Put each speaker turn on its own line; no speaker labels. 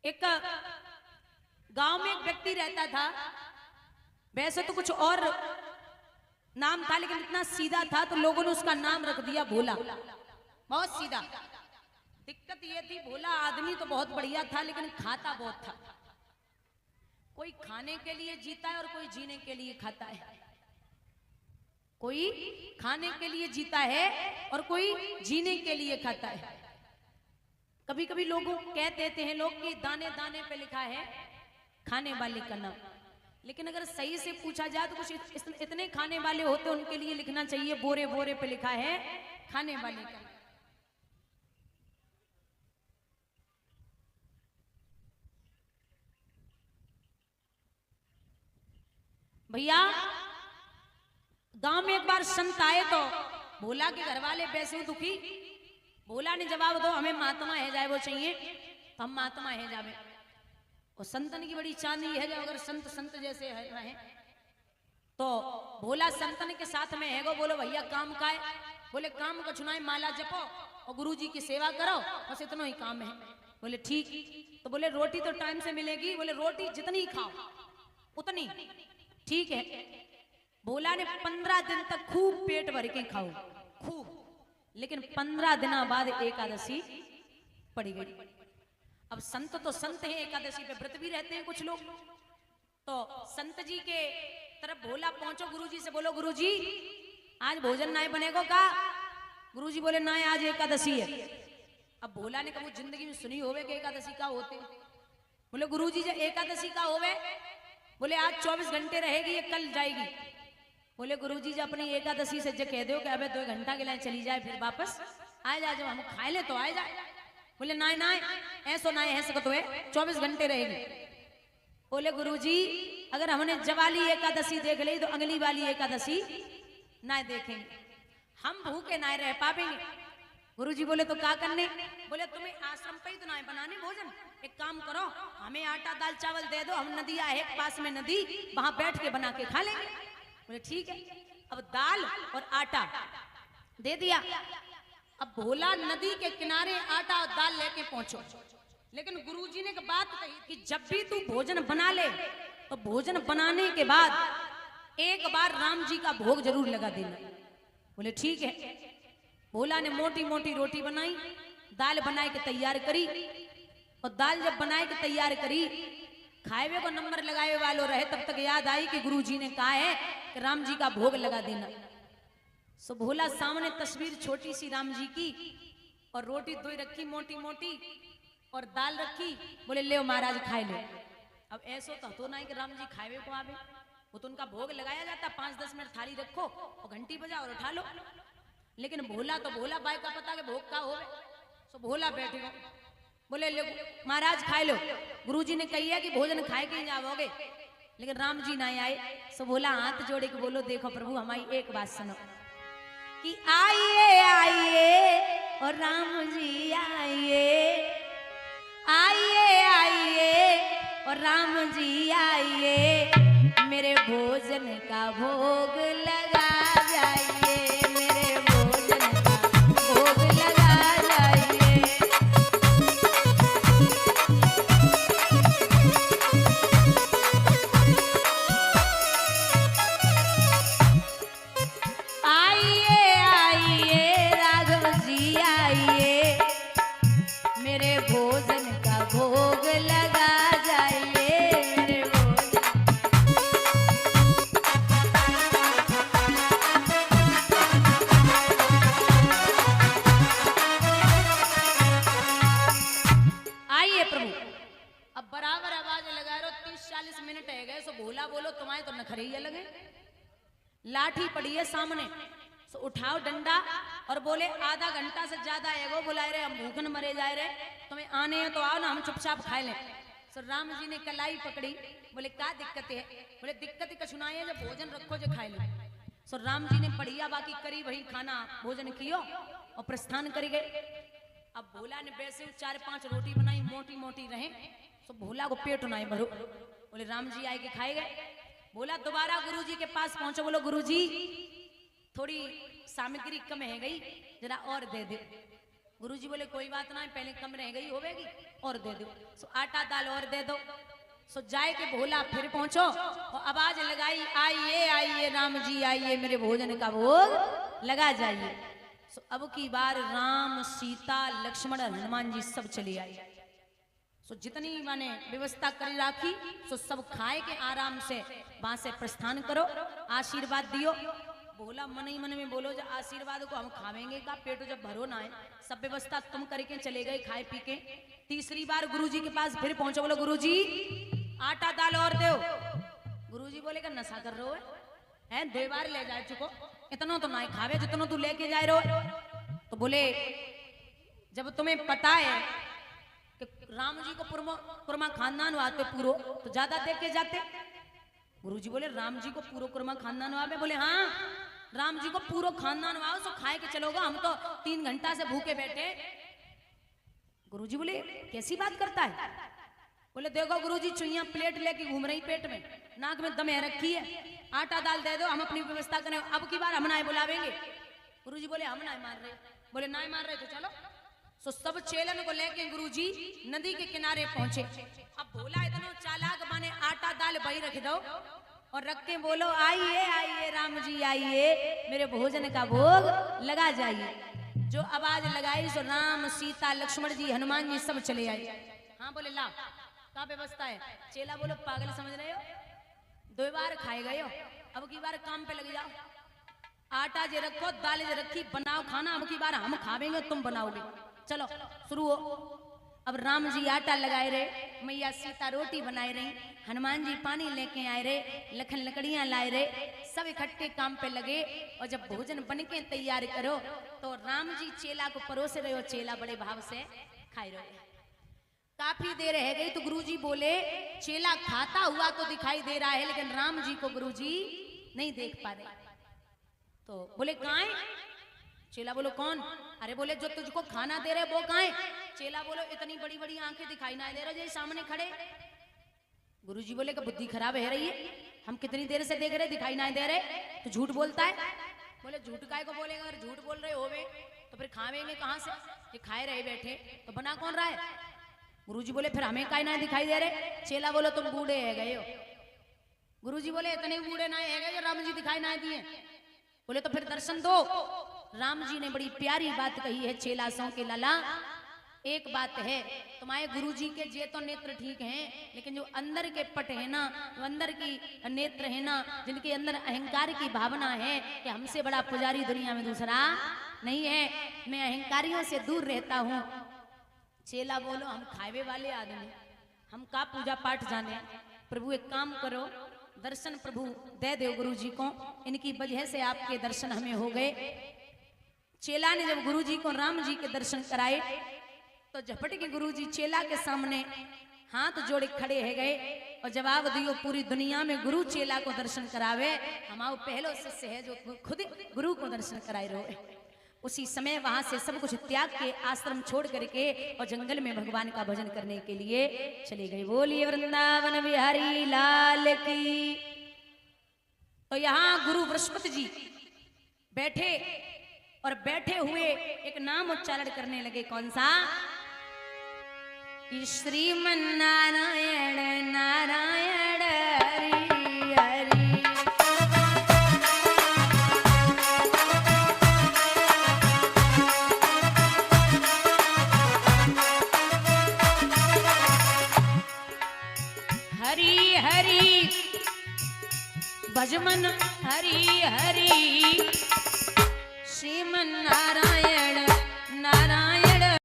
एक गांव में एक व्यक्ति रहता था। वैसे तो कुछ और नाम था, लेकिन इतना सीधा था तो लोगों ने उसका नाम रख दिया भोला। बहुत सीधा। दिक्कत ये थी, भोला आदमी तो बहुत बढ़िया था, लेकिन खाता बहुत था। कोई खाने के लिए जीता है और कोई जीने के लिए खाता है। कोई खाने के लिए जीता है और कोई जीने के लिए खाता है। कभी कभी लोगों कह देते हैं लोग कि दाने दाने पे लिखा है खाने वाले का नाम, लेकिन अगर सही से पूछा जाए तो कुछ इतने खाने वाले होते हैं, उनके लिए लिखना चाहिए बोरे बोरे पे लिखा है खाने वाले का। भैया गांव में एक बार संत आए तो भोला के घर वाले वैसे दुखी। भोला ने जवाब दो हमें महात्मा है जाए वो चाहिए, तो हम महात्मा है जावे। और संतन की बड़ी चांदी है जब अगर संत संत जैसे रहे। तो भोला संतन के साथ में है गो। बोलो भैया काम का है? बोले काम का चुनाए माला जपो और गुरुजी की सेवा करो, बस इतना ही काम है। बोले ठीक। तो बोले रोटी तो टाइम से मिलेगी? बोले रोटी जितनी खाओ उतनी। ठीक है। भोला ने 15 दिन तक खूब पेट भर के खाओ, खूब। लेकिन 15 दिन बाद एकादशी पड़ी गई। अब संत तो संत हैं, एकादशी पे व्रत भी रहते हैं कुछ लोग। तो संत जी के तरफ भोला पहुंचो, गुरुजी से बोलो गुरुजी आज भोजन ना बनेगा का? गुरुजी बोले ना आज एकादशी है। अब भोला ने कहा जिंदगी में सुनी होवे कि एकादशी का होते? बोले गुरुजी जब एकादशी का होवे, बोले आज 24 घंटे रहेगी, ये कल जाएगी। बोले गुरुजी जब अपनी एकादशी से जो कह दो कि अबे 2 घंटा के लिए चली जाए फिर वापस आ जाए, जब हम खाए ले तो आ जाए। बोले ना ना ऐसो ना है सकत हुए 24 घंटे रहेगी। बोले गुरुजी अगर हमने जवाली एकादशी देख ली तो अगली वाली एकादशी ना देखेंगे, हम भूखे ना रह पाएंगे। गुरुजी बोले तो क्या करने? बोले तुम्हें आश्रम पे ही तो ना बनाने भोजन, एक काम करो हमें आटा दाल चावल दे दो, हम नदी आए पास में नदी, वहां बैठ के बना के खा लेंगे। बोले ठीक है। अब दाल और आटा दे दिया। अब भोला नदी के किनारे आटा और दाल लेके पहुंचो। लेकिन गुरुजी ने एक बात कही कि जब भी तू भोजन बना ले तो भोजन बनाने के बाद एक बार राम जी का भोग जरूर लगा देना। बोले ठीक है। भोला ने मोटी मोटी रोटी बनाई, दाल बनाए के तैयार करी। और दाल जब बनाए के तैयार करी, खाए को नंबर लगाए वालों रहे, तब तक याद आई कि गुरुजी ने कहा है कि राम जी का भोग लगा देना। सो भोला सामने तस्वीर छोटी सी राम जी की और रोटी दो रखी मोटी मोटी और दाल रखी। बोले ले महाराज खाए लो। अब ऐसो तो ना कि राम जी खाए को आवे, वो तो उनका भोग लगाया जाता, 5-10 मिनट थाली रखो और घंटी बजाओ और उठा लो। लेकिन भोला तो भोला बाई का पता के भोग का होवे। सो भोला बैठे हो, बोले ले महाराज खाए लो। गुरुजी ने कही है कि भोजन खाए के ही जाओगे, लेकिन राम जी ना आए। सो भोला हाथ जोड़े के बोलो देखो प्रभु हमारी एक बात सुनो कि आइए आइए और राम जी आइए, आइए आइए और राम जी आइए, मेरे भोजन का भोग लगा जाइए, मेरे भोजन का भोग लगा जाइए। आइए आइए राघव जी आइए, मेरे भोजन का भोग लगा जाइए, मेरे भोजन। आइए प्रभु। अब बराबर आवाज लगा रहे हो, 30-40 मिनट है गए। सो भोला बोलो तुम्हारे तो नखरे लगे। लाठी पड़ी है सामने, सो उठाओ डंडा और बोले आधा घंटा से ज्यादा है वो बुलाए रहे, हम भूखन मरे जाए रहे, तुम्हें आने हैं तो आओ ना, हम चुपचाप खाए लें। सो राम जी ने कलाई पकड़ी। बोले क्या दिक्कत है? बोले दिक्कत कछुनाई है, जब भोजन रखो जो खाए ले। सो राम जी ने बढ़िया बाकी करी, वही खाना भोजन कियो और प्रस्थान कर गए। अब भोला ने वैसे 4-5 रोटी बनाई, मोटी मोटी रहे। सो भोला को पेट नहीं भरो। बोले राम जी आए के खाए गए। बोला दोबारा गुरुजी के पास पहुंचो, बोलो गुरुजी थोड़ी सामग्री कम है गई, जरा और दे दे। गुरुजी बोले कोई बात ना, पहले कम रह गई होवेगी और दे दो। सो आटा दाल और दे दो। सो जाए के भोला फिर पहुंचो और आवाज लगाई, आइए आइए राम जी आइए, मेरे भोजन का भोग लगा जाइए। सो अब की बार राम सीता लक्ष्मण और हनुमान जी सब चले आए। सो जितनी माने व्यवस्था कर राखी, सो सब खाए के आराम से वहां से प्रस्थान करो, आशीर्वाद दियो। बोला मन ही मन में बोलो, जो आशीर्वाद को हम खावेंगे का, पेट जब भरो ना है, सब व्यवस्था तुम करके चले गए खाए पी के। तीसरी बार गुरुजी के पास फिर पहुंचो, बोलो गुरुजी आटा दाल और दो। गुरुजी बोले का नशा कर रहे हो है, 2 बार ले जा चुको, इतना तो ना खावे जितना तू लेके जा रहे हो। तो बोले जब तुम्हें पता है कि राम जी को कुरमा खानदान आते पूरो, तो ज्यादा दे के जाते। गुरुजी बोले राम जी को पूरो कुरमा खानदान आवे? बोले हाँ, राम जी को पूरो खानदान आओ, सो खाए के चलोगा, हम तो 3 घंटा से भूखे बैठे। गुरुजी बोले कैसी बात करता है? बोले देखो गुरुजी, चुईया प्लेट लेके घूम रही पेट में, नाक में दमे रखी है, आटा दाल दे दो, हम अपनी व्यवस्था करें, अब की बार हम ना बुलावेंगे। गुरुजी बोले हम ना मार रहे। बोले ना मार रहे तो चलो। सो सब चेलन को लेके गुरुजी नदी के किनारे पहुंचे। अब भोला इतना चालाक माने आटा दाल बही रख दो और रख के बोलो आइए आइए राम जी आइए, मेरे भोजन का भोग लगा जाइए। जो आवाज लगाई सो राम सीता लक्ष्मण जी हनुमान जी सब चले आए। हाँ बोले ला क्या व्यवस्था है? चेला बोलो पागल समझ रहे हो, 2 बार खाए गए हो, अब की बार काम पे लग जाओ। आटा जे रखो, दाल जे रखी, बनाओ खाना, अब की बार हम खावेंगे तुम बनाओगे, चलो शुरू हो। अब राम जी आटा लगाए रहे, मैया सीता रोटी बनाए रही, हनुमान जी पानी लेके आए रहे, लखन लकड़ियां लाए रहे, सब इकट्ठे काम पे लगे। और जब भोजन बन के तैयार करो तो राम जी चेला को परोस रहे हो, चेला बड़े भाव से खाए रहे। काफी देर रह गई तो गुरुजी बोले चेला खाता हुआ तो दिखाई दे रहा है, लेकिन राम जी को गुरुजी नहीं देख पा रहे। तो बोले कहाँ है? चेला बोलो कौन? अरे बोले जो तुझको खाना दे रहे वो कहाँ है? चेला बोलो इतनी बड़ी बड़ी आंखें दिखाई ना दे रहे जो सामने खड़े। गुरुजी बोले कि बुद्धि खराब है रही है, हम कितनी देर से देख रहे दिखाई ना दे रहे, तो झूठ बोलता है। बोले झूठ काय को बोलेगा? अगर झूठ बोल रहे होवे तो फिर खावेंगे कहाँ से? ये खाए रहे बैठे तो बना कौन रहा है? गुरुजी बोले फिर हमें काय ना दिखाई दे रहे? चेला बोलो तुम बूढ़े है गए हो। गुरुजी बोले इतने बूढ़े ना है गए जो राम जी दिखाई ना दिए। बोले तो फिर दर्शन दो। राम जी ने बड़ी प्यारी बात कही है, चेला सौ के लाला एक बात है, तुम्हारे गुरुजी के जे तो नेत्र ठीक हैं, लेकिन जो अंदर के पट है ना, जो अंदर की नेत्र है ना, जिनके अंदर अहंकार की भावना है कि हमसे बड़ा पुजारी दुनिया में दूसरा नहीं है, मैं अहंकारियों से दूर रहता हूँ। चेला बोलो हम खावे वाले आदमी, हम का पूजा पाठ जाने? प्रभु एक काम करो, दर्शन प्रभु दे दो गुरुजी को, इनकी वजह से आपके दर्शन हमें हो गए। चेला ने जब गुरुजी को राम जी के दर्शन कराए तो झपट के गुरुजी चेला के सामने हाथ जोड़े खड़े है गए और जवाब दियो पूरी दुनिया में गुरु चेला को दर्शन करावे, हमारा पहलो शिष्य है जो खुद गुरु को दर्शन कराए रहे। उसी समय वहां से सब कुछ त्याग के आश्रम छोड़ करके और जंगल में भगवान का भजन करने के लिए चले गए। बोलिए वृंदावन बिहारी लाल की। तो यहाँ गुरु बृहस्पति जी बैठे और बैठे हुए एक नाम उच्चारण करने लगे, कौन सा? श्रीमन नारायण नारायण हरि हरि। हरि हरि भजमन हरि हरि श्रीमन नारायण